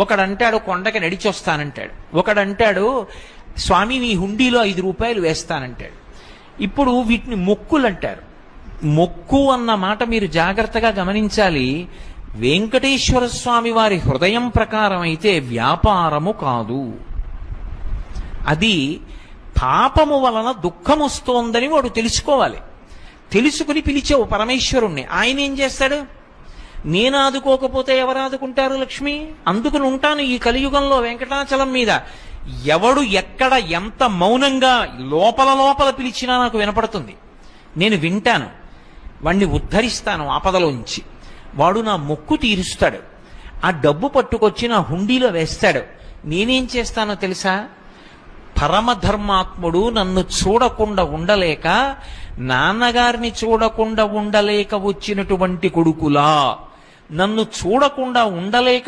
ఒకడంటాడు కొండకి నడిచొస్తానంటాడు, ఒకడంటాడు స్వామి మీ హుండీలో 5 రూపాయలు వేస్తానంటాడు. ఇప్పుడు వీటిని మొక్కులు అంటారు. మొక్కు అన్న మాట మీరు జాగ్రత్తగా గమనించాలి. వెంకటేశ్వర స్వామి వారి హృదయం ప్రకారం అయితే వ్యాపారము కాదు. అది పాపము వలన దుఃఖం వస్తోందని వాడు తెలుసుకోవాలి. తెలుసుకుని పిలిచావు పరమేశ్వరుణ్ణి, ఆయన ఏం చేస్తాడు? నేను ఆదుకోకపోతే ఎవరు ఆదుకుంటారు లక్ష్మి? అందుకుని ఉంటాను ఈ కలియుగంలో వెంకటాచలం మీద. ఎవడు ఎక్కడ ఎంత మౌనంగా లోపల లోపల పిలిచినా నాకు వినపడుతుంది. నేను వింటాను, వాణ్ణి ఉద్ధరిస్తాను ఆపదలోంచి. వాడు నా మొక్కు తీరుస్తాడు. ఆ డబ్బు పట్టుకొచ్చి నా హుండీలో వేస్తాడు. నేనేం చేస్తానో తెలుసా? పరమధర్మాత్ముడు నన్ను చూడకుండా ఉండలేక, నాన్నగారిని చూడకుండా ఉండలేక వచ్చినటువంటి కొడుకులా, నన్ను చూడకుండా ఉండలేక